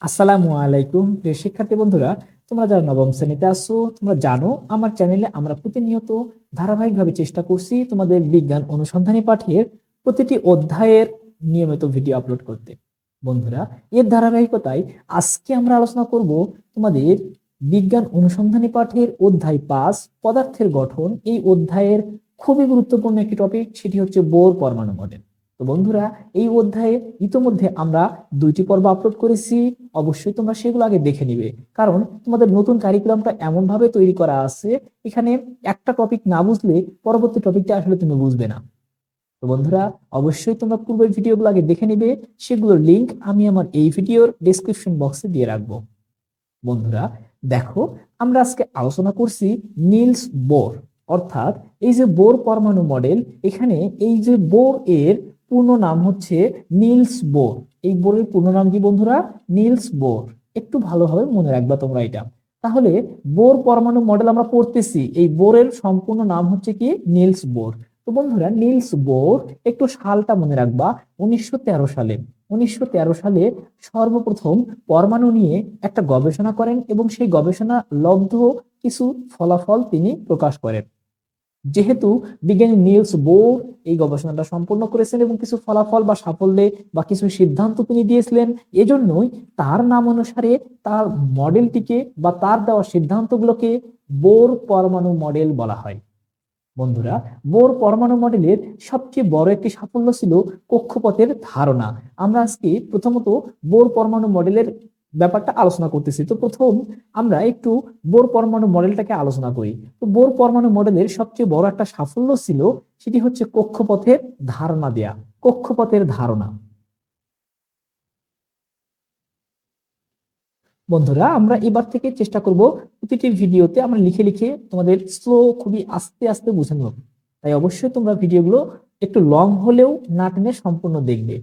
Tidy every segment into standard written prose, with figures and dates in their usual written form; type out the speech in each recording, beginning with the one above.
আসসালামু আলাইকুম প্রিয় শিক্ষার্থী বন্ধুরা, তোমরা যারা নবম শ্রেণীতে আছো তোমরা জানো আমার চ্যানেলে আমরা প্রতিনিয়ত ধারাবাহিকভাবে চেষ্টা করছি তোমাদের বিজ্ঞান অনুসন্ধানী পাঠের প্রতিটি অধ্যায়ের নিয়মিত ভিডিও আপলোড করতে। বন্ধুরা, এর ধারাবাহিকতায় আজকে আমরা আলোচনা করব তোমাদের বিজ্ঞান অনুসন্ধানী পাঠের অধ্যায় 5 পদার্থের গঠন। এই অধ্যায়ের খুবই গুরুত্বপূর্ণ একটি টপিক, সেটি হচ্ছে বোর পরমাণু মডেল। তো বন্ধুরা, এই অধ্যায়ে ইতোমধ্যে আমরা 2টি পর্ব আপলোড করেছি। অবশ্যই তোমরা সেগুলো আগে দেখে নিবে, কারণ তোমাদের নতুন কারিকুলামটা এমন ভাবে তৈরি করা আছে, এখানে একটা টপিক না বুঝলে পরবর্তী টপিকটা আসলে তুমি বুঝবে না। তো বন্ধুরা, অবশ্যই তোমরা পূর্বের ভিডিওগুলো আগে দেখে নিবে, সেগুলোর লিংক আমি আমার এই ভিডিওর ডেসক্রিপশন বক্সে দিয়ে রাখবো। বন্ধুরা দেখো, আমরা আজকে আলোচনা করছি নিলস বোর, অর্থাৎ এই যে বোর পরমাণু মডেল, এখানে এই যে বোর এর পূর্ণ নাম হচ্ছে নিলস বোর। এই বোরের পূর্ণ নাম কি বন্ধুরা? Nils bore. একটু ভালোভাবে মনে রাখবা তোমরা এটা। তাহলে বোর পরমাণু মডেল আমরা পড়তেছি, এই বোরের সম্পূর্ণ নাম হচ্ছে কি? Nils bore. তো বন্ধুরা, নিলস বোর, একটু সালটা মনে রাখবা, 1913 সালে। 1913 সালে সর্বপ্রথম পরমাণু নিয়ে একটা গবেষণা করেন এবং সেই গবেষণা লব্ধ কিছু ফলাফল তিনি প্রকাশ করেন। যেহেতু বিজ্ঞানী নিলস বোর এই গবেষণাটা সম্পূর্ণ করেছেন এবং কিছু ফলাফল বা সাফল্যে বা কিছু সিদ্ধান্ত তিনি দিয়েছিলেন, এজন্যই তার নাম অনুসারে তার মডেলটিকে বা তার দেওয়া সিদ্ধান্তগুলোকে বোর পরমাণু মডেল বলা হয়। বন্ধুরা, বোর পরমাণু মডেলের সবচেয়ে বড় একটি সাফল্য ছিল কক্ষপথের ধারণা। আমরা আজকে প্রথমত বোর পরমাণু মডেলের ব্যাপারটা আলোচনা করতেছি। তো প্রথম আমরা একটু বোর পরমাণু মডেলটাকে আলোচনা করি। তো বোর পরমাণু মডেলের সবচেয়ে বড় একটা সাফল্য ছিল, সেটি হচ্ছে কক্ষপথের ধারণা দেয়া। কক্ষপথের ধারণা। বন্ধুরা, আমরা এবার থেকে চেষ্টা করব প্রতিটি ভিডিওতে আমরা লিখে লিখে তোমাদের স্লো, খুবই আস্তে আস্তে বোঝানো হবে। তাই অবশ্যই তোমরা ভিডিওগুলো একটু লং হলেও না টেনে সম্পূর্ণ দেখবে।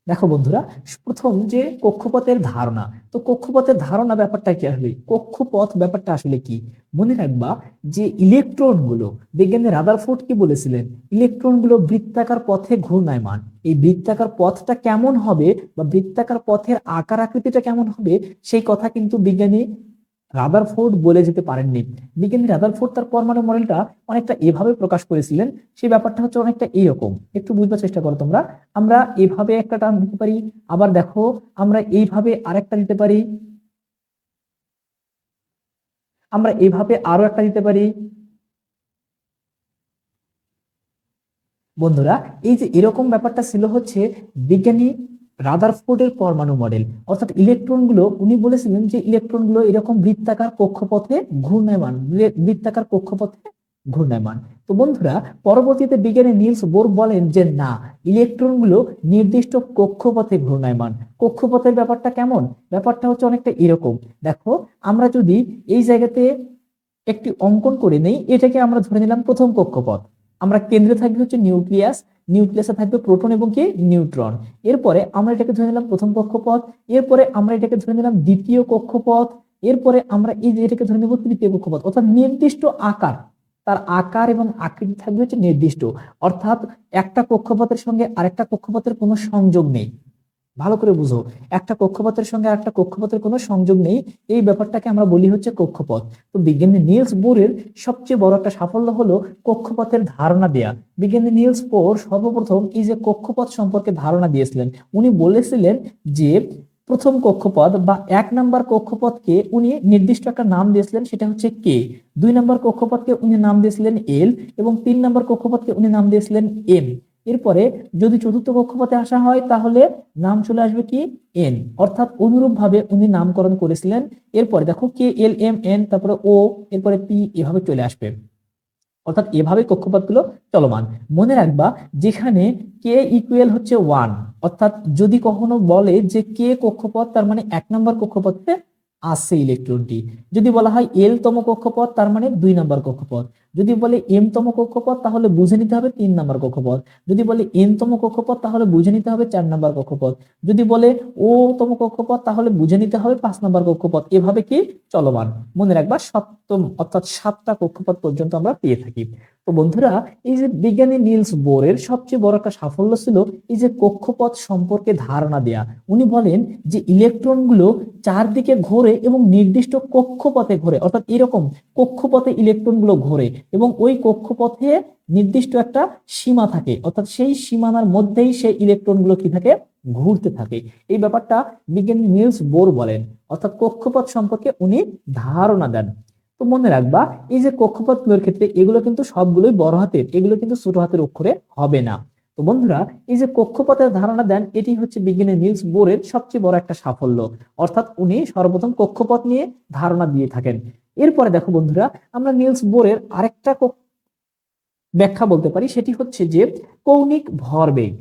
দেখো বন্ধুরা, প্রথম যে কক্ষপথের ধারণা, তো কক্ষপথের ধারণা ব্যাপারটা কি? আসলে কক্ষপথ ব্যাপারটা আসলে কি মনে রাখবা, যে ইলেকট্রন গুলো, বিজ্ঞানী রাদারফোর্ড কি বলেছিলেন? ইলেকট্রন গুলো বৃত্তাকার পথে ঘূর্ণায়মান। এই বৃত্তাকার পথটা কেমন হবে বা বৃত্তাকার পথের আকার আকৃতিটা কেমন হবে, সেই কথা কিন্তু বিজ্ঞানী রাদারফোর্ড বলে যেতে পারেননি। বিজ্ঞানী রাদারফোর্ড তার পরমাণু মডেলটা অনেকটা এভাবে প্রকাশ করেছিলেন। সেই ব্যাপারটা হচ্ছে অনেকটা এইরকম, একটু বুঝবার চেষ্টা করো তোমরা। আমরা এইভাবে একটা টার্ম দিতে পারি, আবার দেখো আমরা এইভাবে আরেকটা দিতে পারি, আমরা এইভাবে আরো একটা দিতে পারি। বন্ধুরা, এই যে এরকম ব্যাপারটা ছিল হচ্ছে বিজ্ঞানী রাদারফোর্ডের পরমাণু মডেল, অর্থাৎ ইলেকট্রন গুলো, উনি বলেছিলেন যে ইলেকট্রন গুলো এরকম বৃত্তাকার কক্ষপথে ঘূর্ণায়মান, বৃত্তাকার কক্ষপথে ঘূর্ণায়মান। তো বন্ধুরা, পরবর্তীতে বিজ্ঞানী নিলস বোর বলেন যে না, ইলেকট্রন গুলো নির্দিষ্ট কক্ষপথে ঘূর্ণায়মান। কক্ষপথের ব্যাপারটা কেমন? ব্যাপারটা হচ্ছে অনেকটা এরকম। দেখো, আমরা যদি এই জায়গাতে একটি অঙ্কন করে নেই, এটাকে আমরা ধরে নিলাম প্রথম কক্ষপথ। আমরা কেন্দ্রে থাকবে হচ্ছে নিউক্লিয়াস, নিউক্লিয়াসে থাকবে প্রোটন এবং কি নিউট্রন। এরপরে আমরা এটাকে ধরে নিলাম প্রথম কক্ষপথ, এরপরে আমরা এটাকে ধরে নিলাম দ্বিতীয় কক্ষপথ, এরপরে আমরা এই যে এটাকে ধরে নেব তৃতীয় কক্ষপথ। অর্থাৎ নির্দিষ্ট আকার, তার আকার এবং আকৃতি থাকবে হচ্ছে নির্দিষ্ট। অর্থাৎ একটা কক্ষপথের সঙ্গে আরেকটা কক্ষপথের কোনো সংযোগ নেই। ভালো করে বুঝো, একটা কক্ষপথের সঙ্গে আরেকটা কক্ষপথের কোনো সংযোগ নেই, এই ব্যাপারটাকে আমরা বলি হচ্ছে কক্ষপথ। তো বিজ্ঞানী নিলস বোরের সবচেয়ে বড় একটা সাফল্য হলো কক্ষপথের ধারণা দেয়া। বিজ্ঞানী নিলস বোর সর্বপ্রথম এই যে কক্ষপথ সম্পর্কে ধারণা দিয়েছিলেন, উনি বলেছিলেন যে প্রথম কক্ষপথ বা 1 নম্বর কক্ষপথকে উনি নির্দিষ্ট একটা নাম দিয়েছিলেন, সেটা হচ্ছে কে। 2 নম্বর কক্ষপথকে উনি নাম দিয়েছিলেন এল, এবং 3 নম্বর কক্ষপথকে উনি নাম দিয়েছিলেন এম। এরপরে যদি চতুর্থ কক্ষপথে আসা হয়, তাহলে নাম চলে আসবে কি? এন। অর্থাৎ অনুরূপ ভাবে উনি নামকরণ করেছিলেন। এরপরে দেখো কে, এল, এম, এন, তারপরে ও, এরপরে পি, এভাবে চলে আসবে। অর্থাৎ এভাবে কক্ষপথগুলো চলমান। মনে রাখবা, যেখানে কে ইকুয়াল হচ্ছে 1, অর্থাৎ যদি কখনো বলে যে কে কক্ষপথ, তার মানে 1 নম্বর কক্ষপথে আছে ইলেকট্রনটি। যদি বলা হয় এল তম কক্ষপথ, তার মানে 2 নম্বর কক্ষপথ। যদি বলে এম তম কক্ষপথ, তাহলে বুঝে নিতে হবে 3 নম্বর কক্ষপথ। যদি বলে এন তম কক্ষপথ, তাহলে বুঝে নিতে হবে 4 নম্বর কক্ষপথ। যদি বলে ও তম কক্ষপথ, তাহলে বুঝে নিতে হবে 5 নম্বর কক্ষপথ। এভাবে কি চলমান। মনে রাখবা, সপ্তম অর্থাৎ 7টা কক্ষপথ পর্যন্ত আমরা পেয়ে থাকি। তো তো বন্ধুরা, এই যে বিজ্ঞানী নিলস বোরের সবচেয়ে বড় একটা সাফল্য ছিল এই যে কক্ষপথ সম্পর্কে ধারণা দেয়া। উনি বলেন যে ইলেকট্রনগুলো চারদিকে ঘোরে এবং নির্দিষ্ট কক্ষপথে ঘোরে, অর্থাৎ এরকম কক্ষপথে ইলেকট্রনগুলো ঘোরে এবং ওই কক্ষপথে নির্দিষ্ট একটা সীমা থাকে, অর্থাৎ সেই সীমানার মধ্যেই সেই ইলেকট্রনগুলো কি থাকে, ঘুরতে থাকে। এই ব্যাপারটা বিজ্ঞানী নিলস বোর বলেন, অর্থাৎ কক্ষপথ সম্পর্কে উনি ধারণা দেন। তো মনে রাখবা, এই যে কক্ষপথগুলোর ক্ষেত্রে এগুলো কিন্তু সবগুলোই বড় হাতের, এগুলো কিন্তু ছোট হাতের অক্ষরে হবে না। তো বন্ধুরা, এই যে কক্ষপথের ধারণা দেন, এটি হচ্ছে বিজ্ঞানী নিলস বোরের সবচেয়ে বড় একটা সাফল্য, অর্থাৎ উনি সর্বপ্রথম কক্ষপথ নিয়ে ধারণা দিয়ে থাকেন। এরপরে দেখো বন্ধুরা, আমরা নিলস বোরের আরেকটা ব্যাখ্যা বলতে পারি, সেটি হচ্ছে যে কৌণিক ভরবেগ।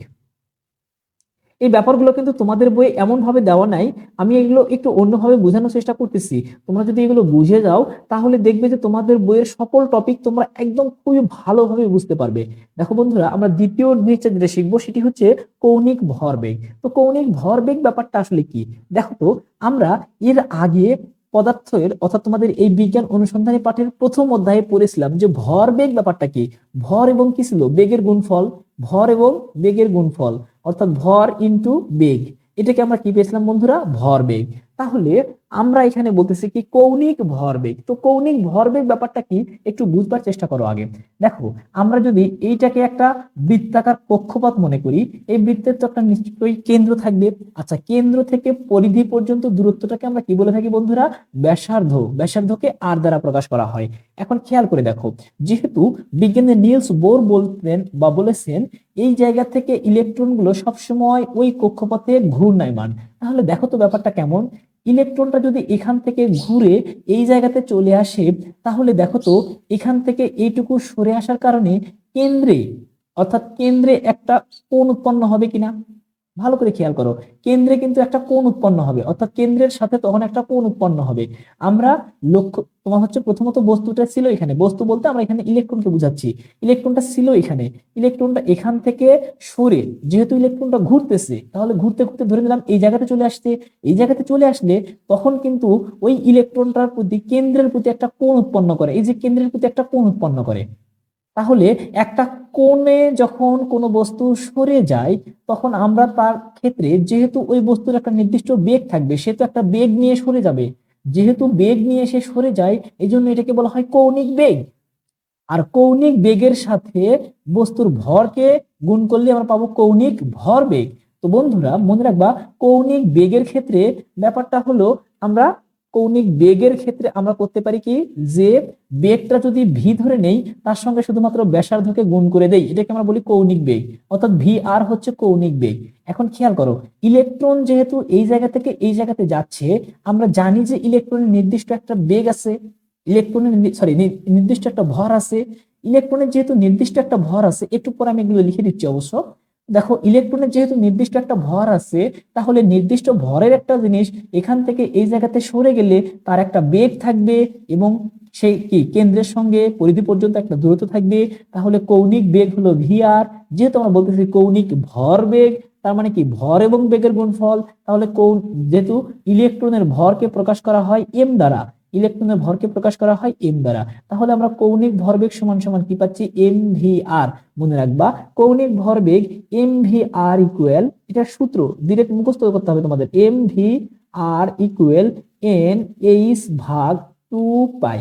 এই ব্যাপারগুলো কিন্তু তোমাদের বইয়ে এমন ভাবে দেওয়া নাই, আমি এগুলো একটু অন্যভাবে বোঝানোর চেষ্টা করতেছি। তোমরা যদি এগুলো বুঝে যাও তাহলে দেখবে যে তোমাদের বইয়ের সকল টপিক তোমরা একদম খুবই ভালোভাবে বুঝতে পারবে। দেখো বন্ধুরা, আমরা দ্বিতীয় জিনিসটা যেটা শিখবো সেটি হচ্ছে কৌণিক ভরবেগ। তো কৌণিক ভরবেগ ব্যাপারটা আসলে কি? দেখো তো, আমরা এর আগে পদার্থের অর্থাৎ তোমাদের এই বিজ্ঞান অনুসন্ধানী পাঠের প্রথম অধ্যায়ে পড়েছিলাম যে ভরবেগ ব্যাপারটা কি। ভর এবং কি ছিল? বেগের গুণফল। ভর এবং বেগের গুণফল, অর্থাৎ ভর ইন্টু বেগ, এটাকে আমরা কি পেয়েছিলাম বন্ধুরা? ভরবেগ। তাহলে আমরা এখানে বলতেছি কি কৌণিক ভরবেগ। তো কৌণিক ভরবেগ ব্যাপারটা কি একটু বুঝবার চেষ্টা করো আগে। দেখো, আমরা যদি এইটাকে একটা বৃত্তাকার কক্ষপথ মনে করি, এই বৃত্তের তো একটা নিশ্চয়ই কেন্দ্র থাকবে। আচ্ছা, কেন্দ্র থেকে পরিধি পর্যন্ত দূরত্বটাকে আমরা কি বলে থাকি বন্ধুরা? ব্যাসার্ধ। ব্যাসার্ধকে আর দ্বারা প্রকাশ করা হয়। এখন খেয়াল করে দেখো, যেহেতু বিজ্ঞানী নিলস বোর বলতেন বা বলেছেন এই জায়গা থেকে ইলেকট্রন গুলো সবসময় ওই কক্ষপথে ঘূর্ণায়মান, তাহলে দেখো তো ব্যাপারটা কেমন। ইলেকট্রনটা যদি এখান থেকে ঘুরে এই জায়গাতে চলে আসে, তাহলে দেখো তো এখান থেকে এইটুকু সরে আসার কারণে কেন্দ্রে, অর্থাৎ কেন্দ্রে একটা কোণ উৎপন্ন হবে কিনা? ভালো করে খেয়াল করো, কেন্দ্রে কিন্তু একটা কোণ উৎপন্ন হবে, অর্থাৎ কেন্দ্রের সাথে তখন একটা কোণ উৎপন্ন হবে। আমরা লক্ষ্য, তোমার হচ্ছে প্রথমত বস্তুটা ছিল এখানে, বস্তু বলতে আমরা এখানে ইলেকট্রনকে বুঝাচ্ছি। ইলেকট্রনটা ছিল এখানে, ইলেকট্রনটা এখান থেকে সরে, যেহেতু ইলেকট্রনটা ঘুরতেছে, তাহলে ঘুরতে ঘুরতে ধরে নিলাম এই জায়গাতে চলে আসছে। এই জায়গাতে চলে আসলে তখন কিন্তু ওই ইলেকট্রনটার প্রতি, কেন্দ্রের প্রতি একটা কোণ উৎপন্ন করে, এই যে কেন্দ্রের প্রতি একটা কোণ উৎপন্ন করে। তাহলে একটা কোণে যখন কোনো বস্তু সরে যায়, তখন আমরা তার ক্ষেত্রে যেহেতু ওই বস্তুর একটা নির্দিষ্ট বেগ থাকবে, সে তো একটা বেগ নিয়ে সরে যাবে। যেহেতু বেগ নিয়ে সে সরে যায়, এই জন্য এটাকে বলা হয় কৌণিক বেগ। আর কৌণিক বেগের সাথে বস্তুর ভরকে গুণ করলে আমরা পাবো কৌণিক ভরবেগ। তো বন্ধুরা মনে রাখবা, কৌণিক বেগের ক্ষেত্রে ব্যাপারটা হলো, আমরা কৌণিক বেগের ক্ষেত্রে আমরা করতে পারি কি, যে বেগটা যদি ভি ধরে নেই, তার সঙ্গে শুধুমাত্র ব্যাসার্ধকে গুণ করে দেই, এটাকে আমরা বলি কৌণিক বেগ, অর্থাৎ ভি আর হচ্ছে কৌণিক বেগ। এখন খেয়াল করো, ইলেকট্রন যেহেতু এই জায়গা থেকে এই জায়গাতে যাচ্ছে, আমরা জানি যে ইলেকট্রনের নির্দিষ্ট একটা বেগ আছে, ইলেকট্রনের নির্দিষ্ট একটা ভর আছে। ইলেকট্রনের যেহেতু নির্দিষ্ট একটা ভর আছে, একটু পরে আমি এগুলো লিখে দিচ্ছি অবশ্য। দেখো, ইলেকট্রনের যেহেতু নির্দিষ্ট একটা ভর আছে, তাহলে নির্দিষ্ট ভরের একটা জিনিস এখান থেকে এই জায়গাতে সরে গেলে তার একটা বেগ থাকবে এবং সেই কি কেন্দ্রের সঙ্গে পরিধি পর্যন্ত একটা দূরত্ব থাকবে। তাহলে কৌণিক বেগ হলো ভি আর। যেহেতু আমরা বলতেছি কৌণিক ভর বেগ, তার মানে কি ভর এবং বেগের গুণফল। তাহলে যেহেতু ইলেকট্রনের ভরকে প্রকাশ করা হয় এম দ্বারা, ইলেকট্রনের ভরকে প্রকাশ করা হয় এম দ্বারা, তাহলে আমরা কৌণিক ভরবেগ সমান সমান কি পাচ্ছি? এম ভি আর। মনে রাখবা, কৌণিক ভরবেগ এম ভি আর ইকুয়াল, এটা সূত্র ডিরেক্ট মুখস্থ করতে হবে তোমাদের, এম ভি আর ইকুয়াল এন এইচ ভাগ 2 পাই।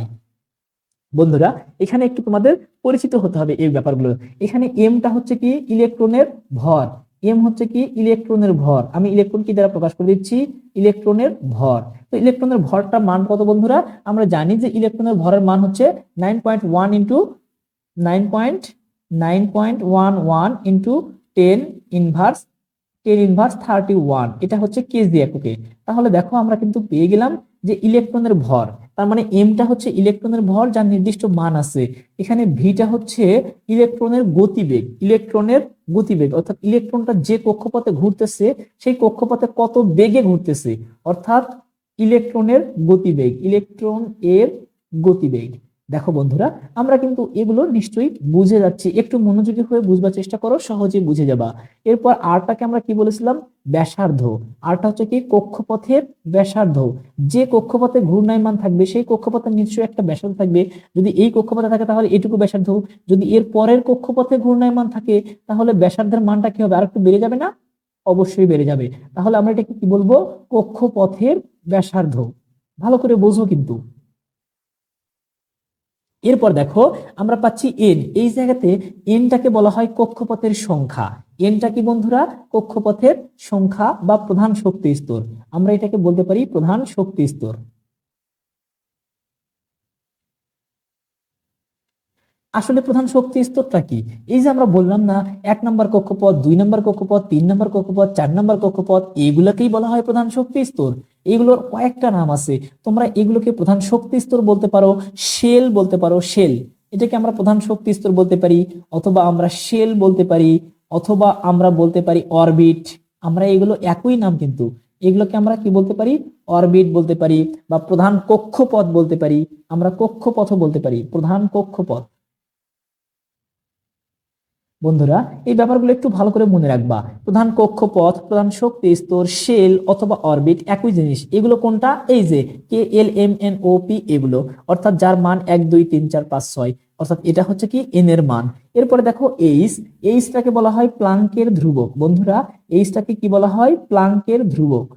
বন্ধুরা, এখানে একটু তোমাদের পরিচিত হতে হবে এই ব্যাপারগুলো। এখানে এমটা হচ্ছে কি ইলেকট্রনের ভর, এম হচ্ছে কি ইলেকট্রনের ভর। আমি ইলেকট্রন কি দ্বারা প্রকাশ করে দিচ্ছি? ইলেকট্রনের ভর। তো ইলেকট্রনের ভরটা মান কত বন্ধুরা? আমরা জানি যে ইলেকট্রনের ভরের মান হচ্ছে 9.1 ইন্টু 9.11 ইন্টু 10 ইনভার্স 31, এটা হচ্ছে কেজি এককে। তাহলে দেখো, আমরা কিন্তু পেয়ে গেলাম যে ইলেকট্রনের ভর, তার মানে এমটা হচ্ছে ইলেকট্রনের ভর যার নির্দিষ্ট মান আছে। এখানে ভিটা হচ্ছে ইলেকট্রনের গতিবেগ, ইলেকট্রনের গতিবেগ, অর্থাৎ ইলেকট্রনটা যে কক্ষপথে ঘুরতেছে সেই কক্ষপথে কত বেগে ঘুরতেছে, অর্থাৎ ইলেকট্রনের গতিবেগ, ইলেকট্রন এর গতিবেগ। দেখো বন্ধুরা, আমরা কিন্তু এগুলো নিশ্চয়ই বুঝে যাচ্ছি, একটু মনোযোগী হয়ে বুঝবার চেষ্টা করো, সহজে বুঝে যাবা। এরপর আরটাকে আমরা কি বলেছিলাম? ব্যাসার্ধ। আরটা হচ্ছে কি? কক্ষপথের ব্যাসার্ধ। যে কক্ষপথে ঘূর্ণায়মান থাকবে সেই কক্ষপথের নিশ্চয়ই একটা ব্যাসার্ধ থাকবে। যদি এই কক্ষপথে থাকে তাহলে এটুকু ব্যাসার্ধ। যদি এর পরের কক্ষপথে ঘূর্ণায়মান থাকে তাহলে ব্যাসার্ধের মানটা কি হবে? আর একটু বেড়ে যাবে না? অবশ্যই বেড়ে যাবে। তাহলে আমরা এটাকে কি বলবো? কক্ষপথের ব্যাসার্ধ। ভালো করে বোঝো কিন্তু। এরপর দেখো, আমরা পাচ্ছি এন। এই জায়গাতে এনটাকে বলা হয় কক্ষপথের সংখ্যা। এনটা কি বন্ধুরা? কক্ষপথের সংখ্যা বা প্রধান শক্তি স্তর। আমরা এটাকে বলতে পারি প্রধান শক্তি স্তর। আসলে প্রধান শক্তি স্তরটা কি? এই যে আমরা বললাম না, 1 নম্বর কক্ষপথ, 2 নম্বর কক্ষপথ, 3 নম্বর কক্ষপথ, 4 নম্বর কক্ষপথ, এগুলাকেই বলা হয় প্রধান শক্তি স্তর। এগুলোর কয়েকটা নাম আছে, তোমরা এগুলোকে প্রধান শক্তি স্তর বলতে পারো, শেল বলতে পারো। শেল, এটাকে আমরা প্রধান শক্তি স্তর বলতে পারি, অথবা আমরা শেল বলতে পারি, অথবা আমরা বলতে পারি অরবিট। আমরা এগুলো একই নাম কিন্তু। এগুলোকে আমরা কি বলতে পারি? অরবিট বলতে পারি, বা প্রধান কক্ষপথ বলতে পারি। আমরা কক্ষপথও বলতে পারি, প্রধান কক্ষপথ। বন্ধুরা, এই ব্যাপারগুলো একটু ভালো করে মনে রাখবা। প্রধান কক্ষপথ, প্রধান শক্তি স্তর, শেল অথবা অরবিট একই জিনিস। এগুলো কোনটা? এই যে K L M N O P, এগুলো অর্থাৎ যার মান 1 2 3 4 5 6, অর্থাৎ এটা হচ্ছে কি এন এর মান। এরপরে দেখো এইচ। এইচটাকে বলা হয় প্লাঙ্কের ধ্রুবক। বন্ধুরা, এইচটাকে কি বলা হয়? প্লাঙ্কের ধ্রুবক।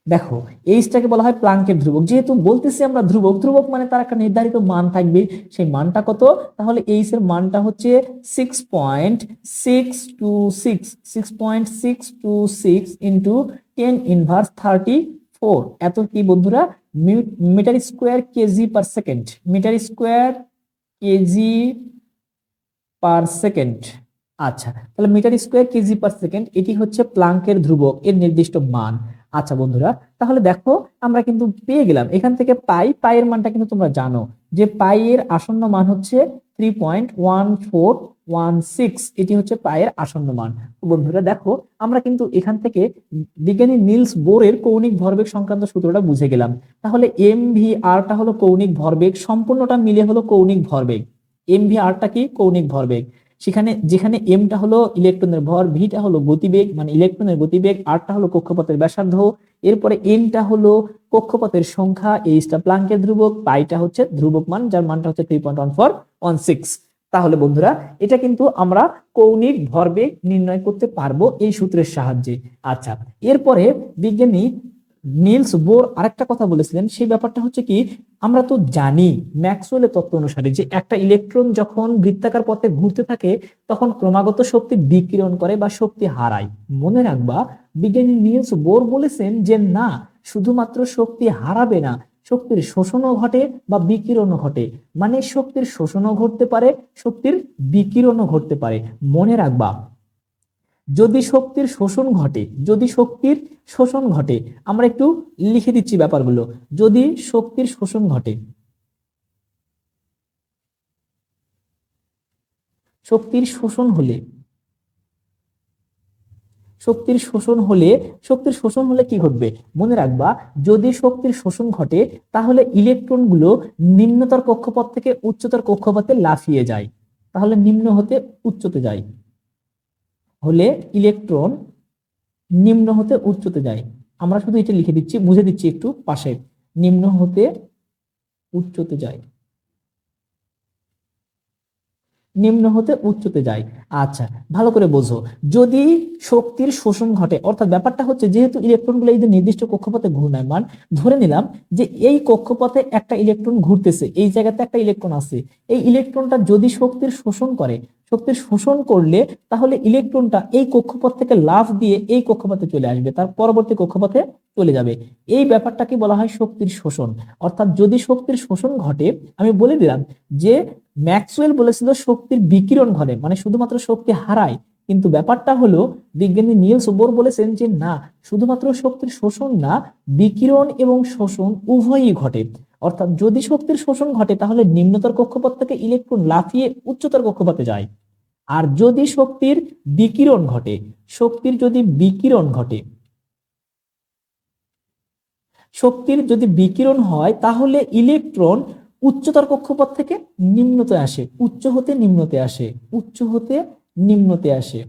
দেখো, এইচটাকে বলা হয় প্লাঙ্কের ধ্রুবক। যেহেতু বলতেছি আমরা ধ্রুবক, ধ্রুবক মানে তার একটা নির্ধারিত মান থাকবে। সেই মানটা কত? তাহলে এইচ এর মানটা হচ্ছে 6.626, 6.626 ইন্টু 10⁻34। এত কি বন্ধুরা? Metre square KG per second. Metre square KG per second. আচ্ছা, তাহলে metre square KG per second, এটি হচ্ছে প্লাঙ্কের ধ্রুবক, এর নির্দিষ্ট মান। আচ্ছা বন্ধুরা, তাহলে দেখো, আমরা কিন্তু পেয়ে গেলাম এখান থেকে পাই। পাই এর মানটা কিন্তু তোমরা জানো যে পাই এর আসন্ন মান হচ্ছে 3.1416। এটি হচ্ছে পাই এর আসন্ন মান। তো বন্ধুরা দেখো, আমরা কিন্তু এখান থেকে বিজ্ঞানী নিলস বোরের কৌণিক ভরবেগ সংক্রান্ত সূত্রটা বুঝে গেলাম। তাহলে এম ভি আরটা হলো কৌণিক ভরবেগ, সম্পূর্ণটা মিলে হলো কৌণিক ভরবেগ। এম ভি আরটা কি? কৌণিক ভরবেগ। সেখানে যেখানে এমটা হলো ইলেকট্রনের ভর, ভিটা হলো গতিবেগ মানে ইলেকট্রনের গতিবেগ, আরটা হলো কক্ষপথের ব্যাসার্ধ, এরপরে এনটা হলো কক্ষপথের সংখ্যা, এইচটা প্লাঙ্কের ধ্রুবক, পাইটা হচ্ছে ধ্রুবক মান যার মানটা হচ্ছে 3.1416। তাহলে বন্ধুরা, এটা কিন্তু আমরা কৌণিক ভরবেগ নির্ণয় করতে পারবো এই সূত্রের সাহায্যে। আচ্ছা, এরপরে বিজ্ঞানী নিলস বোর আরেকটা কথা বলেছিলেন, সেই ব্যাপারটা হচ্ছে কি? আমরা তো জানি ম্যাক্সওয়েলের তত্ত্ব অনুসারে যে একটা ইলেকট্রন যখন বৃত্তাকার পথে ঘুরতে থাকে তখন ক্রমাগত শক্তি বিকিরণ করে বা শক্তি হারায়। মনে রাখবা, বিজ্ঞানী নিলস বোর বলেছেন যে না, শুধুমাত্র শক্তি হারাবে না, শক্তির শোষণও ঘটে বা বিকিরণও ঘটে। মানে শক্তির শোষণও ঘটতে পারে, শক্তির বিকিরণও ঘটতে পারে। মনে রাখবা, যদি শক্তির শোষণ ঘটে, যদি শক্তির শোষণ ঘটে, আমরা একটু লিখে দিচ্ছি ব্যাপারগুলো। যদি শক্তির শোষণ ঘটে, শক্তির শোষণ হলে, শক্তির শোষণ হলে, শক্তির শোষণ হলে কি ঘটবে? মনে রাখবা, যদি শক্তির শোষণ ঘটে তাহলে ইলেকট্রনগুলো নিম্নতর কক্ষপথ থেকে উচ্চতর কক্ষপথে লাফিয়ে যায়। তাহলে নিম্ন হতে উচ্চতে যায়, হলে ইলেকট্রন নিম্ন হতে উচ্চতে যায়। আমরা শুধু এটা লিখে দিচ্ছি, বুঝে দিচ্ছি একটু পাশে। নিম্ন হতে উচ্চতে যায়, নিম্ন হতে উচ্চতে যায়। আচ্ছা, ভালো করে বোঝো। যদি শক্তির শোষণ ঘটে, অর্থাৎ ব্যাপারটা হচ্ছে যেহেতু ইলেকট্রনগুলো এই যে নির্দিষ্ট কক্ষপথে ঘূর্ণায়মান, ধরে নিলাম যে এই কক্ষপথে একটা ইলেকট্রন ঘুরতেছে, এই জায়গাতে একটা ইলেকট্রন আছে। এই ইলেকট্রনটা যদি শক্তির শোষণ করে, শক্তির শোষণ করলে তাহলে ইলেকট্রনটা এই কক্ষপথ থেকে লাফ দিয়ে এই কক্ষপথে চলে আসবে, তার পরবর্তী কক্ষপথে চলে যাবে। এই ব্যাপারটাকে বলা হয় শক্তির শোষণ। অর্থাৎ যদি শক্তির শোষণ ঘটে, আমি বলে দিলাম যে ম্যাক্সওয়েল বলেছিল শক্তির বিকিরণ ঘটে, মানে শুধুমাত্র শক্তি হারায়। কিন্তু ব্যাপারটা হলো বিজ্ঞানী নিলস বোর বলেছেন যে না, শুধুমাত্র শক্তির শোষণ না, বিকিরণ এবং শোষণ উভয়ই ঘটে। অর্থাৎ যদি শক্তির শোষণ ঘটে তাহলে নিম্নতর কক্ষপথ থেকে ইলেকট্রন লাফিয়ে উচ্চতর কক্ষপথে যায়। আর যদি শক্তির বিকিরণ ঘটে, শক্তির যদি বিকিরণ ঘটে, শক্তির যদি বিকিরণ হয় তাহলে ইলেকট্রন উচ্চতর কক্ষপথ থেকে নিম্নতে আসে, উচ্চ হতে নিম্নতে আসে, উচ্চ হতে নিম্নতে আসে।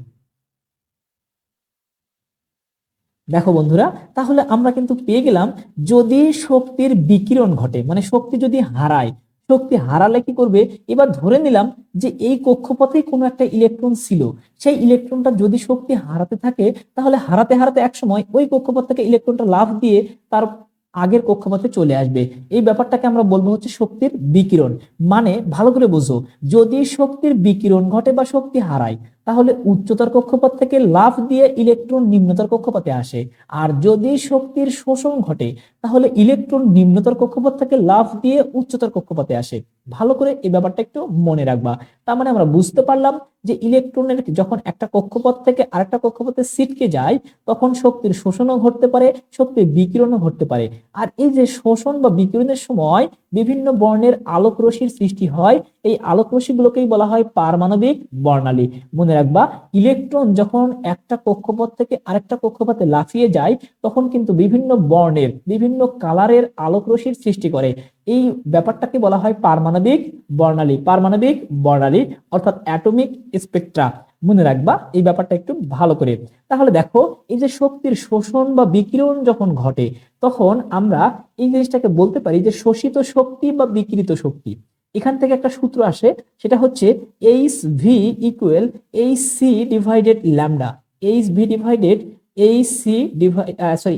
দেখো বন্ধুরা, তাহলে আমরা কিন্তু পেয়ে গেলাম যদি শক্তির বিকিরণ ঘটে, মানে শক্তি যদি হারায়, শক্তি হারালে কি করবে, এবার ধরে নিলাম যে এই কক্ষপথেই কোনো একটা ইলেকট্রন ছিল, সেই ইলেকট্রনটা যদি শক্তি হারাতে থাকে তাহলে হারাতে হারাতে একসময় ওই কক্ষপথ থেকে ইলেকট্রনটা লাফ দিয়ে তার আগের কক্ষপথে চলে আসবে। এই ব্যাপারটাকে আমরা বলবো হচ্ছে শক্তির বিকিরণ। মানে ভালো করে বোঝো, যদি শক্তির বিকিরণ ঘটে বা শক্তি হারায় তাহলে উচ্চতর কক্ষপথ থেকে লাফ দিয়ে ইলেকট্রন নিম্নতর কক্ষপথে আসে। আর যদি শক্তির শোষণ ঘটে তাহলে ইলেকট্রন নিম্নতর কক্ষপথ থেকে লাফ দিয়ে উচ্চতর কক্ষপথে আসে। ভালো করে এই ব্যাপারটা একটু মনে রাখবা। তার মানে আমরা বুঝতে পারলাম যে ইলেকট্রনের যখন একটা কক্ষপথ থেকে আরেকটা কক্ষপথে ছিটকে যায় তখন শক্তির শোষণও ঘটতে পারে, শক্তির বিকিরণও ঘটতে পারে। আর এই যে শোষণ বা বিকিরণের সময় বিভিন্ন বর্ণের আলোক রশ্মির সৃষ্টি হয়, এই আলোক রশ্মিগুলোকেই বলা হয় পারমাণবিক বর্ণালী। মনে রাখবা, ইলেকট্রন যখন একটা কক্ষপথ থেকে আরেকটা কক্ষপথে লাফিয়ে যায় তখন কিন্তু বিভিন্ন বর্ণের বিভিন্ন কালারের আলোক রশ্মির সৃষ্টি করে। এই ব্যাপারটাকে বলা হয় পারমাণবিক বর্ণালী, পারমাণবিক বর্ণালী অর্থাৎ অ্যাটমিক স্পেকট্রা। মনে রাখবা এই ব্যাপারটা একটু ভালো করে। তাহলে দেখো, এই যে শক্তির শোষণ বা বিকিরণ যখন ঘটে তখন আমরা এই জিনিসটাকে বলতে পারি যে শোষিত শক্তি বা বিকিরিত শক্তি। এখান থেকে একটা সূত্র আসে, সেটা হচ্ছে H V equal H C divided lambda, H V divided H C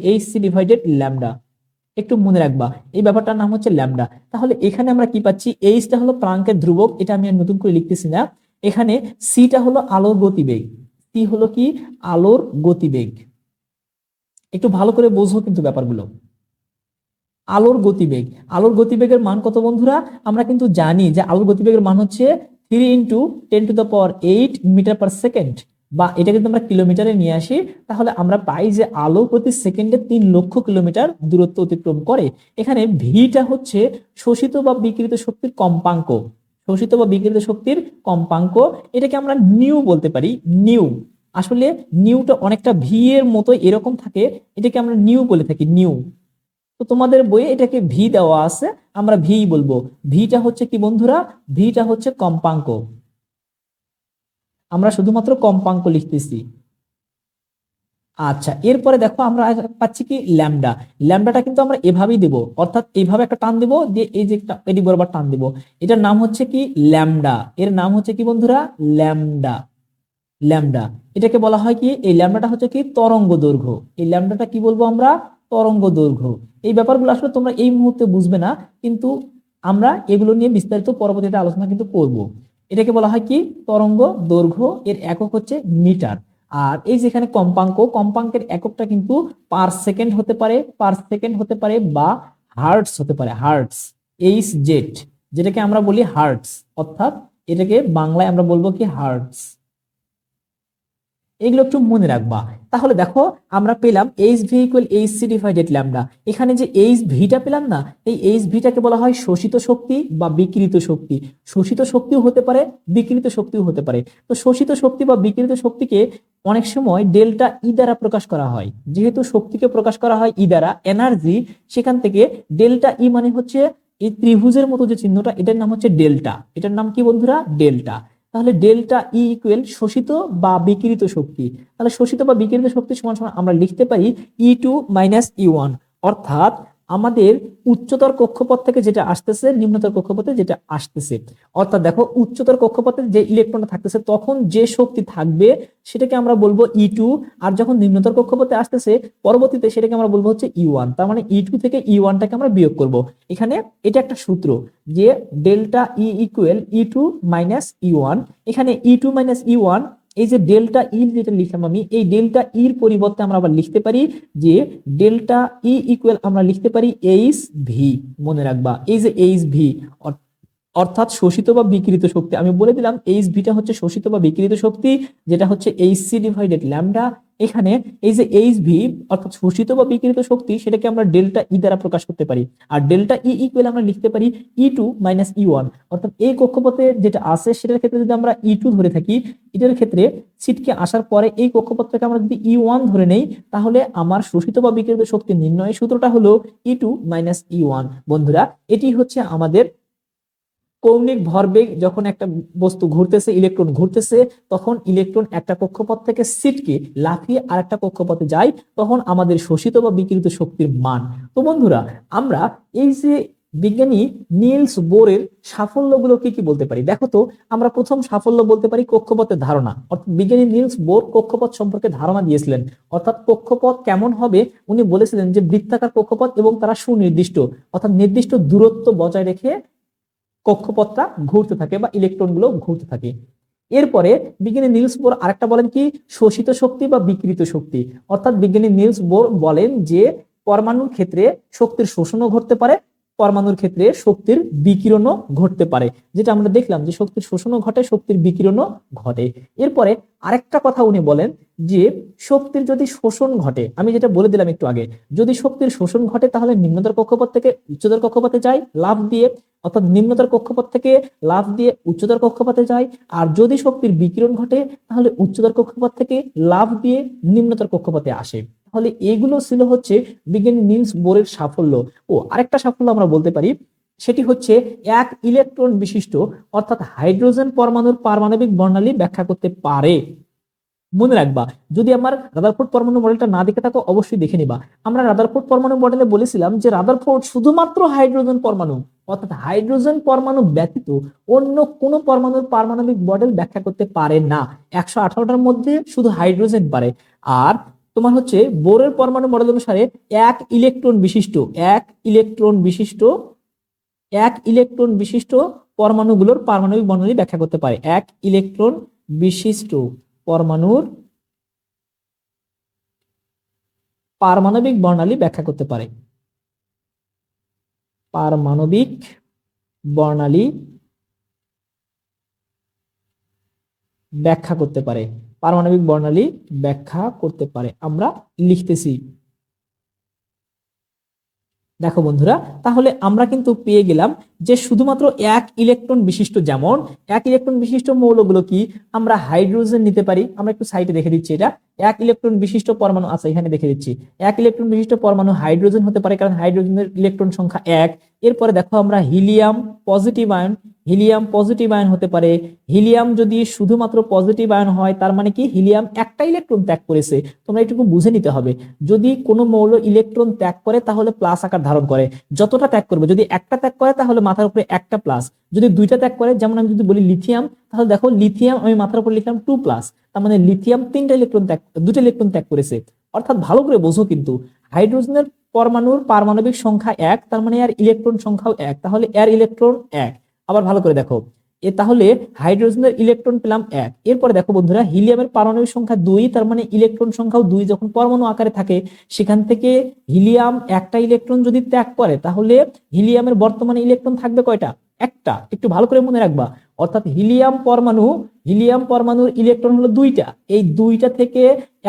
H C divided lambda. একটু মনে রাখবা এই ব্যাপারটার নাম হচ্ছে ল্যামডা। তাহলে এখানে আমরা কি পাচ্ছি, এইচটা হলো প্রাঙ্কের ধ্রুবক, এটা আমি আর নতুন করে লিখতেছি না। এখানে সিটা হলো আলোর গতিবেগ, সি হলো কি আলোর গতিবেগ। একটু ভালো করে বোঝো কিন্তু ব্যাপারগুলো। আলোর গতিবেগ, আলোর গতিবেগের মান কত বন্ধুরা? আমরা কিন্তু জানি যে আলোর গতিবেগের মান হচ্ছে 3 × 10⁸ মিটার পার সেকেন্ড, বা এটা কিন্তু আমরা কিলোমিটারে নিয়ে আসি তাহলে আমরা পাই যে আলো প্রতি সেকেন্ডে 3 লক্ষ কিলোমিটার দূরত্ব অতিক্রম করে। এখানে ভিটা হচ্ছে শোষিত বা বিকিরিত শক্তির কম্পাঙ্ক, শোষিত বা বিকিরিত শক্তির কম্পাঙ্ক। এটাকে আমরা নিউ বলতে পারি, নিউ। আসলে নিউটা অনেকটা ভি এর মতো এরকম থাকে, এটাকে আমরা নিউ বলে থাকি, নিউ। তো তোমাদের বইয়ে এটাকে ভি দেওয়া আছে, আমরা ভি বলবো। ভিটা হচ্ছে কি বন্ধুরা? ভিটা হচ্ছে কম্পাঙ্ক, আমরা শুধুমাত্র কম্পাঙ্ক লিখতেছি। আচ্ছা, এরপরে দেখো আমরা পাচ্ছি কি ল্যামডা। ল্যামডাটা কিন্তু আমরা এভাবেই দেব, অর্থাৎ এইভাবে একটা টান দেব, দিয়ে এই যে এটি বরাবর টান দেব। এটার নাম হচ্ছে কি ল্যামডা, এর নাম হচ্ছে কি বন্ধুরা? Lambda, lambda. এটাকে বলা হয় কি, এই ল্যামডাটা হচ্ছে কি তরঙ্গ দৈর্ঘ্য। এই ল্যামডাটা কি বলবো আমরা? তরঙ্গ দৈর্ঘ্য। এই ব্যাপারগুলো আসলে তোমরা এই মুহূর্তে বুঝবে না, কিন্তু আমরা এগুলো নিয়ে বিস্তারিত পরবর্তীতে আলোচনা কিন্তু করব। এটাকে বলা হয় কি তরঙ্গ দৈর্ঘ্য, এর একক হচ্ছে মিটার। আর এই যেখানে কম্পাঙ্ক, কম্পাঙ্কের এককটা কিন্তু পার সেকেন্ড হতে পারে, পার সেকেন্ড হতে পারে, বা হার্টস হতে পারে, হার্টস, এইচ জেড, যেটাকে আমরা বলি হার্টস, অর্থাৎ এটাকে বাংলায় আমরা বলবো কি হার্টস। এগুলো একটু মনে রাখবা। তাহলে দেখো, আমরা পেলাম H V equal H C divided lambda. এখানে যে এইচ ভিটা পেলাম না, এই এইচ ভিটাকে বলা হয় শোষিত শক্তি বা বিকিরিত শক্তি। শোষিত শক্তিও হতে পারে, বিকিরিত শক্তিও হতে পারে। তো শোষিত শক্তি বা বিকিরিত শক্তিকে অনেক সময় ডেল্টা ই দ্বারা প্রকাশ করা হয়। যেহেতু শক্তিকে প্রকাশ করা হয় ই দ্বারা, এনার্জি, সেখান থেকে ডেল্টা ই মানে হচ্ছে এই ত্রিভুজের মতো যে চিহ্নটা, এটার নাম হচ্ছে ডেল্টা। এটার নাম কি বন্ধুরা? ডেল্টা। তাহলে ডেল্টা ই ইকুয়াল শোষিত বা বিকিরিত শক্তি। তাহলে শোষিত বা বিকিরিত শক্তি সমান সমান আমরা লিখতে পারি E2 - E1, অর্থাৎ আমাদের উচ্চতর কক্ষপথ থেকে যেটা আসতেছে নিম্নতর কক্ষপথে যেটা আসতেছে। অর্থাৎ দেখো, উচ্চতর কক্ষপথে যে ইলেকট্রনটা থাকতেছে তখন যে শক্তি থাকবে সেটাকে আমরা বলবো E2, আর যখন নিম্নতর কক্ষপথে আসতেছে পরবর্তীতে সেটাকে আমরা বলবো হচ্ছে E1। তার মানে E2 থেকে E1টাকে আমরা বিয়োগ করব। এখানে এটা একটা সূত্র যে delta E equal E2 - E1। এখানে E2 - E1, এই যে ডেল্টা ই যেটা লিখলাম আমি, এই ডেল্টা ইর পরিবর্তে আমরা আবার লিখতে পারি যে ডেল্টা ই ইকুয়াল আমরা লিখতে পারি এইচ ভি। মনে রাখবা এই যে এইচ ভি, অর্থাৎ শোষিত বা বিকিরিত শক্তি। আমি বলে দিলাম এইচ ভিটা হচ্ছে শোষিত বা বিকিরিত শক্তি, যেটা হচ্ছে এইচ সি ডিভাইডেড ল্যামডা। এখানে এই যে এইচ ভি অর্থাৎ শোষিত বা বিকিরিত শক্তি, সেটাকে আমরা ডেল্টা ই দ্বারা প্রকাশ করতে পারি। আর ডেল্টা ই ইকুয়াল আমরা লিখতে পারি E2 মাইনাস E1। অর্থাৎ এই কক্ষপথে যেটা আছে সেটার ক্ষেত্রে যদি আমরা E2 ধরে থাকি, এটার ক্ষেত্রে ছিটকে আসার পরে এই কক্ষপথটাকে আমরা যদি E1 ধরে নেই, তাহলে আমার শোষিত বা বিকিরিত শক্তি নির্ণয়ের সূত্রটা হলো E2 মাইনাস E1। বন্ধুরা, এটি হচ্ছে আমাদের কৌণিক ভরবেগ। যখন একটা বস্তু ঘুরতেছে, ইলেকট্রন ঘুরতেছে, তখন ইলেকট্রন একটা কক্ষপথ থেকে ছিটকে লাফিয়ে আরেকটা কক্ষপথে যায়, তখন আমাদের শোষিত বা বিকিরিত শক্তির মান। তো বন্ধুরা, আমরা এই যে বিজ্ঞানী নিলস বোরের সাফল্যগুলো কি কি বলতে পারি দেখো তো। আমরা প্রথম সাফল্য বলতে পারি কক্ষপথের ধারণা। অর্থাৎ বিজ্ঞানী নিলস বোর কক্ষপথ সম্পর্কে ধারণা দিয়েছিলেন। অর্থাৎ কক্ষপথ কেমন হবে উনি বলেছিলেন যে বৃত্তাকার কক্ষপথ এবং তারা সুনির্দিষ্ট, অর্থাৎ নির্দিষ্ট দূরত্ব বজায় রেখে কক্ষপথটা ঘুরতে থাকে বা ইলেকট্রন গুলো ঘুরতে থাকে। এরপরে বিজ্ঞানী নিলস বোর আরেকটা বলেন কি, শোষিত শক্তি বা বিকিরিত শক্তি। অর্থাৎ বিজ্ঞানী নিলস বোর বলেন যে পরমাণুর ক্ষেত্রে শক্তির শোষণও ঘটতে পারে, পরমাণুর ক্ষেত্রে শক্তির বিকিরণও ঘটতে পারে। যেটা আমরা দেখলাম যে শক্তির শোষণও ঘটে, শক্তির বিকিরণও ঘটে। এরপরে আরেকটা কথা উনি বলেন যে শক্তির যদি শোষণ ঘটে, আমি যেটা বলে দিলাম একটু আগে, যদি শক্তির শোষণ ঘটে তাহলে নিম্নতর কক্ষপথ থেকে উচ্চতর কক্ষপথে যায় লাফ দিয়ে, অর্থাৎ নিম্নতর কক্ষপথ থেকে লাফ দিয়ে উচ্চতর কক্ষপথে যায়। আর যদি শক্তির বিকিরণ ঘটে তাহলে উচ্চতর কক্ষপথ থেকে লাফ দিয়ে নিম্নতর কক্ষপথে আসে। তাহলে এগুলো ছিল হচ্ছে বিজ্ঞানী নিলস বোরের সাফল্য। ও আরেকটা সাফল্য আমরা বলতে পারি, সেটি হচ্ছে এক ইলেকট্রন বিশিষ্ট অর্থাৎ হাইড্রোজেন পরমাণুর পারমাণবিক বর্ণালী ব্যাখ্যা করতে পারে। মনে রাখবা, যদি আমার রাদারফোর্ড পরমাণু মডেলটা না দেখে থাকো অবশ্যই দেখে নিবা। আমরা রাদারফোর্ড পরমাণু মডেলে বলেছিলাম যে রাদারফোর্ড শুধুমাত্র হাইড্রোজেন পরমাণু, অর্থাৎ হাইড্রোজেন পরমাণু ব্যতীত অন্য কোন পরমাণুর পারমাণবিক মডেল ব্যাখ্যা করতে পারে না। 118টার মধ্যে শুধু হাইড্রোজেন পারে। আর তোমার হচ্ছে বোরের পরমাণু মডেল অনুসারে এক ইলেকট্রন বিশিষ্ট এক ইলেকট্রন বিশিষ্ট এক ইলেকট্রন বিশিষ্ট পরমাণুগুলোর পারমাণবিক বর্ণালী ব্যাখ্যা করতে পারে। এক ইলেকট্রন বিশিষ্ট পরমাণুর পারমাণবিক বর্ণালী ব্যাখ্যা করতে পারে। পারমাণবিক বর্ণালী ব্যাখ্যা করতে পারে। পারমাণবিক বর্ণালী ব্যাখ্যা করতে পারে আমরা লিখতেছি। দেখো বন্ধুরা, তাহলে আমরা কিন্তু পেয়ে গেলাম যে শুধুমাত্র এক ইলেকট্রন বিশিষ্ট, যেমন এক ইলেকট্রন বিশিষ্ট মৌলগুলো কি, আমরা হাইড্রোজেন নিতে পারি। আমরা একটু সাইডে দেখে দিচ্ছি, এটা এক ইলেকট্রন বিশিষ্ট পরমাণু আছে, এখানে দেখে দিচ্ছি। এক ইলেকট্রন বিশিষ্ট পরমাণু হাইড্রোজেন হতে পারে, কারণ হাইড্রোজেনের ইলেকট্রন সংখ্যা এক। এরপরে দেখো আমরা helium positive ion, helium positive ion হতে পারে। হিলিয়াম যদি শুধুমাত্র পজিটিভ আয়ন হয় তার মানে কি হিলিয়াম একটা ইলেকট্রন ত্যাগ করেছে। তোমরা এটুকু বুঝে নিতে হবে, যদি কোনো মৌল ইলেকট্রন ত্যাগ করে তাহলে প্লাস আকার ধারণ করে। যতটা ত্যাগ করবে, যদি একটা ত্যাগ করে তাহলে মাথার উপরে একটা প্লাস, যদি দুইটা ত্যাগ করে, যেমন আমি যদি বলি লিথিয়াম, তাহলে দেখো লিথিয়াম আমি মাথার উপর লিখলাম 2 প্লাস, তার মানে লিথিয়াম দুটো ইলেকট্রন ত্যাগ করেছে। অর্থাৎ ভালো করে বোঝো কিন্তু, হাইড্রোজেনের পরমাণুর পারমাণবিক সংখ্যা এক, তার মানে এর ইলেকট্রন সংখ্যাও এক, তাহলে এর ইলেকট্রন এক। আবার ভালো করে দেখো, তাহলে হাইড্রোজেনের ইলেকট্রন পেলাম এক। এরপরে দেখো বন্ধুরা, হিলিয়ামের পারমাণবিক সংখ্যা দুই, তার মানে ইলেকট্রন সংখ্যাও দুই। যখন পরমাণু আকারে থাকে সেখান থেকে হিলিয়াম একটা ইলেকট্রন যদি ত্যাগ করে তাহলে হিলিয়ামের বর্তমানে ইলেকট্রন থাকবে কয়টা? একটা। একটু ভালো করে মনে রাখবা, অর্থাৎ হিলিয়াম পরমাণুর ইলেকট্রন হলো দুইটা, এই দুইটা থেকে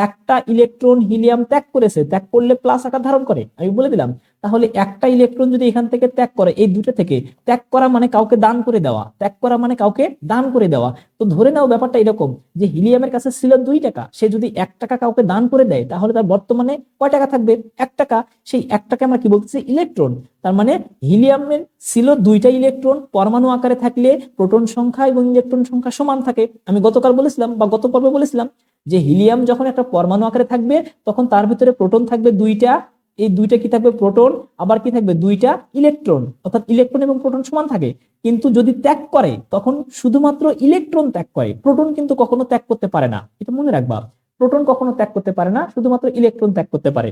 একটা ইলেকট্রন হিলিয়াম ত্যাগ করেছে, ত্যাগ করলে প্লাস আকার ধারণ করে, আমি বলে দিলাম। তাহলে একটা ইলেকট্রন যদি এখান থেকে ত্যাগ করে, এই দুটো থেকে ত্যাগ করা মানে কাউকে দান করে দেওয়া, ত্যাগ করা মানে কাউকে দান করে দেওয়া। তো ধরে নাও ব্যাপারটা এরকম যে হিলিয়ামের কাছে ছিল 2 টাকা, সে যদি 1 টাকা কাউকে দান করে দেয় তাহলে তার বর্তমানে কয় টাকা থাকবে? 1 টাকা। সেই 1 টাকা আমরা কি বলতেছি? ইলেকট্রন। তার মানে হিলিয়ামের ছিল 2টা ইলেকট্রন, পরমাণু আকারে থাকলে প্রোটন সংখ্যা এবং ইলেকট্রন সংখ্যা সমান থাকে। আমি গতকাল বলেছিলাম বা গত পর্বে বলেছিলাম যে হিলিয়াম যখন একটা পরমাণু আকারে থাকবে তখন তার ভিতরে প্রোটন থাকবে 2টা, এই 2টা কি থাকবে? প্রোটন। আবার কি থাকবে? 2টা ইলেকট্রন, অর্থাৎ ইলেকট্রন এবং প্রোটন সমান থাকে। কিন্তু যদি ত্যাগ করে তখন শুধুমাত্র ইলেকট্রন ত্যাগ করে, প্রোটন কিন্তু কখনো ত্যাগ করতে পারে না, এটা মনে রাখবা। প্রোটন কখনো ত্যাগ করতে পারে না, শুধুমাত্র ইলেকট্রন ত্যাগ করতে পারে।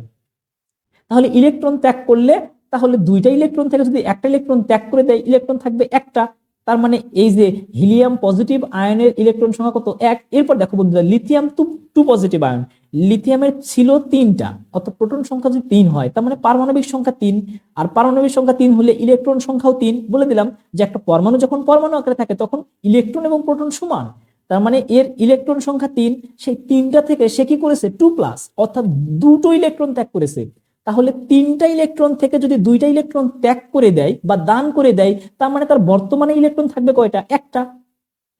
তাহলে ইলেকট্রন ত্যাগ করলে, তাহলে 2টা ইলেকট্রন থেকে যদি একটা ইলেকট্রন ত্যাগ করে দেয়, ইলেকট্রন থাকবে একটা। তার মানে এই যে হিলিয়াম পজিটিভ আয়নের ইলেকট্রন সংখ্যা কত, 1। এরপর দেখো বন্ধুরা লিথিয়াম টু পজিটিভ আয়ন, লিথিয়ামের ছিল 3টা, অর্থাৎ প্রোটন সংখ্যা যদি 3 হয় তার মানে পারমাণবিক সংখ্যা 3, আর পারমাণবিক সংখ্যা 3 হলে ইলেকট্রন সংখ্যাও 3। বলে দিলাম যে একটা পরমাণু যখন পরমাণু আকারে থাকে তখন ইলেকট্রন এবং প্রোটন সমান, তার মানে এর ইলেকট্রন সংখ্যা 3, সেই 3টা থেকে সে কি করেছে 2+, অর্থাৎ দুটো ইলেকট্রন ত্যাগ করেছে। তাহলে 3টা ইলেকট্রন থেকে যদি 2টা ইলেকট্রন ত্যাগ করে দেয় বা দান করে দেয়, তার মানে তার বর্তমানে ইলেকট্রন থাকবে কয়টা, একটা।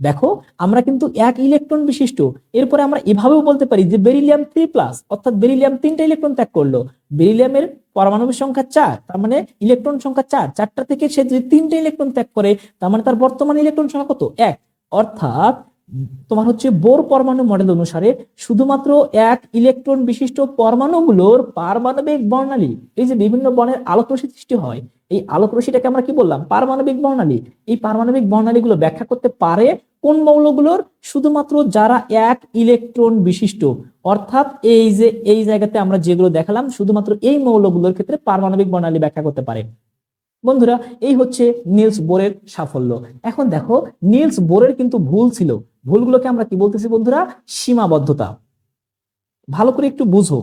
দেখো আমরা কিন্তু 1 ইলেকট্রন বিশিষ্ট, এরপরে আমরা এভাবেও বলতে পারি যে বেরিলিয়াম 3+, অর্থাৎ বেরিলিয়াম 3টা ইলেকট্রন ত্যাগ করলো, বেরিলিয়ামের পারমাণবিক সংখ্যা 4, তার মানে ইলেকট্রন সংখ্যা 4, 4টা থেকে সে যদি 3টা ইলেকট্রন ত্যাগ করে তার মানে তার বর্তমান ইলেকট্রন সংখ্যা কত, 1। অর্থাৎ তোমার হচ্ছে বোর পরমাণু মডেল অনুসারে শুধুমাত্র 1 ইলেকট্রন বিশিষ্ট পরমাণুগুলোর পারমাণবিক বর্ণালী, এই যে বিভিন্ন বর্ণের আলোক রশ্মি সৃষ্টি হয়, এই আলোক রশ্মিটাকে আমরা কি বললাম, পারমাণবিক বর্ণালী। এই পারমাণবিক বর্ণালীগুলো ব্যাখ্যা করতে পারে কোন মৌলগুলোর, শুধুমাত্র যারা 1 ইলেকট্রন বিশিষ্ট। অর্থাৎ এই যে এই জায়গাতে আমরা যেগুলো দেখালাম শুধুমাত্র এই মৌলগুলোর ক্ষেত্রে পারমাণবিক বর্ণালী ব্যাখ্যা করতে পারে। বন্ধুরা এই হচ্ছে নিলস বোরের সাফল্য। এখন দেখো নিলস বোরের কিন্তু ভুল ছিল, ভুলগুলোকে আমরা কি বলতেছি বন্ধুরা, সীমাবদ্ধতা। ভালো করে একটু বুঝো,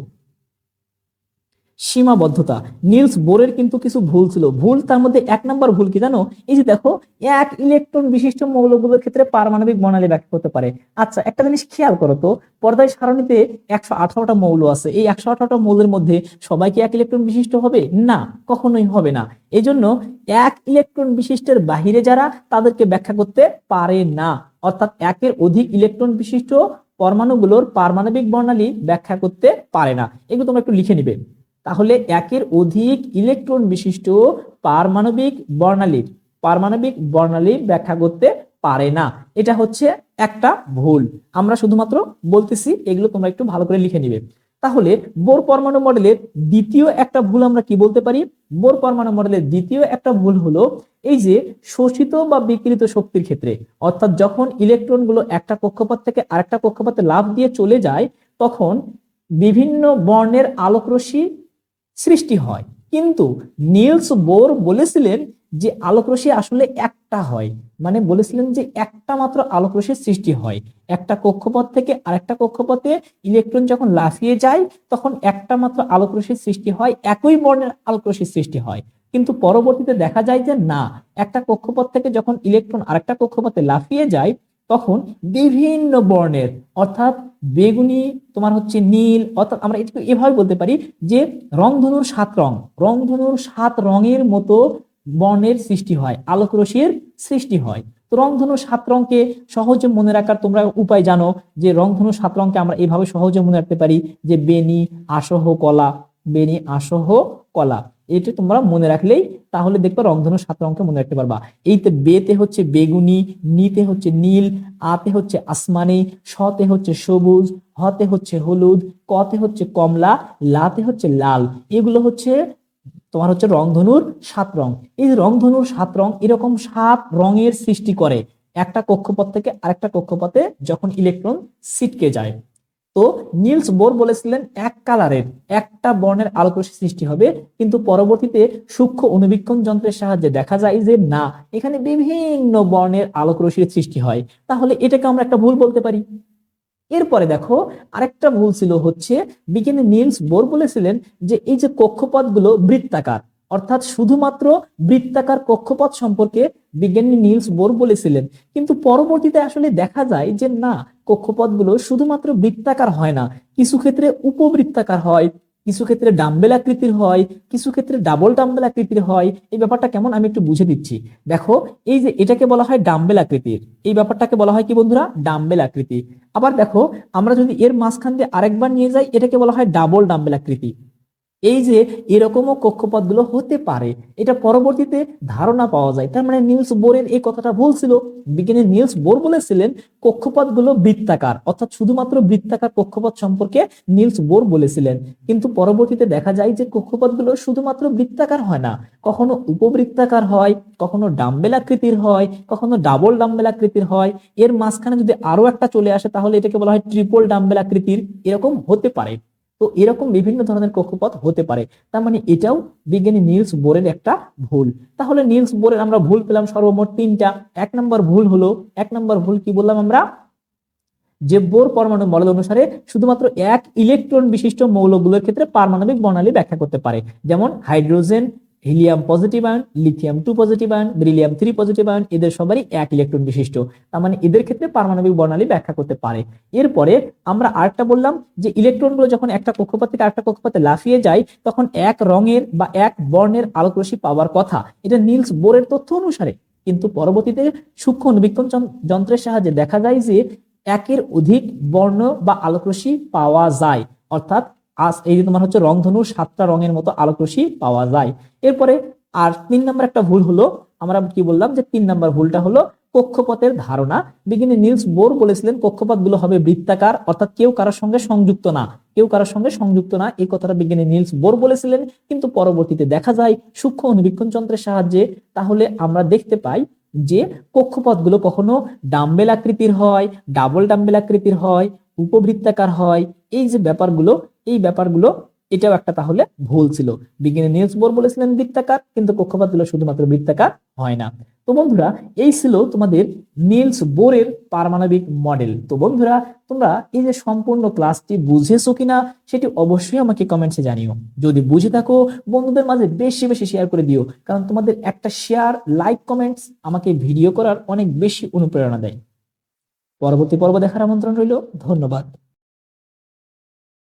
সীমাবদ্ধতা। নিলস বোরের কিন্তু কিছু ভুল ছিল, ভুল তার মধ্যে 1 নম্বর ভুল কি জানো, এই যে দেখো 1 ইলেকট্রন বিশিষ্ট মৌলগুলোর ক্ষেত্রে পারমাণবিক বর্ণালী ব্যাখ্যা করতে পারে। আচ্ছা একটা জিনিস খেয়াল করো তো, পর্যায় সারণীতে 118টা মৌল আছে, এই 118টা মৌলের মধ্যে সবাই কি 1 ইলেকট্রন বিশিষ্ট হবে, না, কখনোই হবে না। এই জন্য 1 ইলেকট্রন বিশিষ্টের বাহিরে যারা তাদেরকে ব্যাখ্যা করতে পারে না, অর্থাৎ 1-এর অধিক ইলেকট্রন বিশিষ্ট পরমাণুগুলোর পারমাণবিক বর্ণালী ব্যাখ্যা করতে পারে না। এগুলো তোমরা একটু লিখে নিবে। তাহলে 1-এর অধিক ইলেকট্রন বিশিষ্ট পারমাণবিক বর্ণালী ব্যাখ্যা করতে পারে না, এটা হচ্ছে একটা ভুল। আমরা শুধুমাত্র বলতেছি, এগুলো তোমরা একটু ভালো করে লিখে নিবে। তাহলে বোর পরমাণু মডেলের দ্বিতীয় একটা ভুল আমরা কি বলতে পারি, বোর পরমাণু মডেলের দ্বিতীয় একটা ভুল হলো এই যে শোষিত বা বিকিরিত শক্তির ক্ষেত্রে, অর্থাৎ যখন ইলেকট্রনগুলো একটা কক্ষপথ থেকে আরেকটা কক্ষপথে লাফ দিয়ে চলে যায় তখন বিভিন্ন বর্ণের আলোক রশ্মি সৃষ্টি হয়। কিন্তু নিলস বোর বলেছিলেন যে আলোক রশ্মি আসলে একটা হয়, মানে বলেছিলেন যে একটা মাত্র আলোক রশ্মির সৃষ্টি হয়, একটা কক্ষপথ থেকে আরেকটা কক্ষপথে ইলেকট্রন যখন লাফিয়ে যায় তখন একটা মাত্র আলোক রশ্মির সৃষ্টি হয়, একই বর্ণের আলোক রশ্মির সৃষ্টি হয়। কিন্তু পরবর্তীতে দেখা যায় যে না, একটা কক্ষপথ থেকে যখন ইলেকট্রন আরেকটা কক্ষপথে লাফিয়ে যায় তখন বিভিন্ন বর্ণের, অর্থাৎ বেগুনি, তোমার হচ্ছে নীল, অর্থাৎ আমরা একটু এভাবে বলতে পারি যে রংধনুর 7 রঙের মতো বর্ণের সৃষ্টি হয়, আলোক রশ্মির সৃষ্টি হয়। তো রংধনুর 7 রঙকে সহজে মনে রাখার তোমরা উপায় জানো, যে রংধনুর 7 রঙকে আমরা এইভাবে সহজে মনে রাখতে পারি যে বেনি আসহ কলা, বেনি আসহ কলা, এটা তোমরা মনে রাখলেই তাহলে দেখবে রংধনু 7 রঙকে মনে রাখতে পারবা। এইতে বেতে হচ্ছে বেগুনি, নিতে হচ্ছে নীল, আতে হচ্ছে আসমানি, শতে হচ্ছে সবুজ, হতে হচ্ছে হলুদ, কতে হচ্ছে কমলা, লাতে হচ্ছে লাল। এগুলো হচ্ছে তোমার হচ্ছে রংধনুর 7 রং। এই যে রংধনুর 7 রং এরকম 7 রঙের সৃষ্টি করে একটা কক্ষপথ থেকে আরেকটা কক্ষপথে যখন ইলেকট্রন ছিটকে যায়। তো নিলস বোর বলেছিলেন এক কালারের একটা বর্ণের আলোক রশ্মি সৃষ্টি হবে, কিন্তু পরবর্তীতে সূক্ষ্ম অণুবীক্ষণ যন্ত্রের সাহায্যে দেখা যায় যে না, এখানে বিভিন্ন বর্ণের আলোক রশ্মির সৃষ্টি হয়। তাহলে এটাকে আমরা একটা ভুল বলতে পারি। এরপরে দেখো আরেকটা ভুল ছিল হচ্ছে, বিজ্ঞানী নিলস বোর বলেছিলেন যে এই যে কক্ষপথগুলো বৃত্তাকার, অর্থাৎ শুধুমাত্র বৃত্তাকার কক্ষপথ সম্পর্কে বিজ্ঞানী নিলস বোর বলেছিলেন। কিন্তু পরবর্তীতে আসলে দেখা যায় যে না, কক্ষপথগুলো শুধুমাত্র বৃত্তাকার হয় না, কিছু ক্ষেত্রে উপবৃত্তাকার হয়, কিছু ক্ষেত্রে ডাম্বেল আকৃতির হয়, কিছু ক্ষেত্রে ডাবল ডাম্বেল আকৃতির হয়। এই ব্যাপারটা কেমন আমি একটু বুঝে দিচ্ছি। দেখো এই যে এটাকে বলা হয় ডাম্বেল আকৃতির, এই ব্যাপারটাকে বলা হয় কি বন্ধুরা, ডাম্বেল আকৃতি। আবার দেখো আমরা যদি এর মাঝখান দিয়ে আরেকবার নিয়ে যাই এটাকে বলা হয় ডাবল ডাম্বেল আকৃতি। এই যে এরকমও কক্ষপথগুলো হতে পারে, এটা পরবর্তীতে ধারণা পাওয়া যায়। তার মানে নিলস বোরের এই কথাটা ভুল ছিল। বিজ্ঞানী নিলস বোর বলেছিলেন কক্ষপথগুলো বৃত্তাকার, অর্থাৎ শুধুমাত্র বৃত্তাকার কক্ষপথ সম্পর্কে নিলস বোর বলেছিলেন। কিন্তু পরবর্তীতে দেখা যায় যে কক্ষপথগুলো শুধুমাত্র বৃত্তাকার হয় না, কখনো উপবৃত্তাকার হয়, কখনো ডাম্বেল আকৃতির হয়, কখনো ডাবল ডাম্বেল আকৃতির হয়। এর মাঝখানে যদি আরো একটা চলে আসে তাহলে এটাকে বলা হয় ট্রিপল ডাম্বেল আকৃতির, এরকম হতে পারে। তো এরকম বিভিন্ন ধরনের কক্ষপথ হতে পারে। তার মানে এটাও বিজ্ঞানী নিলস বোরের একটা ভুল। তাহলে নিলস বোরের আমরা ভুল পেলাম সর্বমোট 3টা। এক নম্বর ভুল হলো, এক নম্বর ভুল কি বললাম আমরা, যে বোর পরমাণু মডেল অনুসারে শুধুমাত্র এক ইলেকট্রন বিশিষ্ট মৌলগুলোর ক্ষেত্রে পারমাণবিক বর্ণালী ব্যাখ্যা করতে পারে, যেমন hydrogen, helium positive ion, lithium 2 positive ion, beryllium 3 positive ion, এদের সবারই এক ইলেকট্রন বিশিষ্ট। তার মানে এদের ক্ষেত্রে পারমাণবিক বর্ণালী ব্যাখ্যা করতে পারে। এরপরে আমরা আরেকটা বললাম যে ইলেকট্রনগুলো যখন একটা কক্ষপথ থেকে আরেকটা কক্ষপথে লাফিয়ে যায় তখন এক রঙের বা এক বর্ণের আলোকরশ্মি পাওয়ার কথা, এটা নিলস বোরের তথ্য অনুসারে। কিন্তু পরবর্তীতে সূক্ষ্ম অণুবীক্ষণ যন্ত্রের সাহায্যে দেখা যায় যে একের অধিক বর্ণ বা আলোকরশ্মি পাওয়া যায়, অর্থাৎ এই যে তোমার হচ্ছে রংধনুর 7টা রঙের মতো আলোকরশ্মি পাওয়া যায়। এরপরে আর 3 নম্বর একটা ভুল হলো, আমরা কি বললাম যে 3 নম্বর ভুলটা হলো কক্ষপথের ধারণা। বিজ্ঞানী নিলস বোর বলেছিলেন কক্ষপথগুলো হবে বৃত্তাকার, অর্থাৎ কেউ কারোর সঙ্গে সংযুক্ত না, কেউ কারোর সঙ্গে সংযুক্ত না, এই কথাটা বিজ্ঞানী নিলস বোর বলেছিলেন। কিন্তু পরবর্তীতে দেখা যায় সূক্ষ্ম অণুবীক্ষণ যন্ত্রের সাহায্যে, তাহলে আমরা দেখতে পাই যে কক্ষপথগুলো কখনো ডাম্বেল আকৃতির হয়, ডাবল ডাম্বেল আকৃতির হয়, উপবৃত্তাকার হয়। এই যে ব্যাপারগুলো, এই ব্যাপারগুলো এটাও একটা তাহলে ভুল ছিল। বিজ্ঞানী নিলস বোর বলেছিলেন বৃত্তাকার, কিন্তু কক্ষপথগুলো শুধুমাত্র বৃত্তাকার হয় না। তো বন্ধুরা, এই ছিল তোমাদের নিলস বোরের পারমাণবিক মডেল। তো বন্ধুরা, তোমরা এই যে সম্পূর্ণ ক্লাসটি বুঝেছো কিনা সেটি অবশ্যই আমাকে কমেন্টসে জানিও। যদি বুঝে থাকো বন্ধুদের মাঝে বেশি বেশি শেয়ার করে দিও, কারণ তোমাদের একটা শেয়ার, লাইক, কমেন্টস আমাকে ভিডিও করার অনেক বেশি অনুপ্রেরণা দেয়। পরবর্তী পর্ব দেখার আমন্ত্রণ রইল। ধন্যবাদ।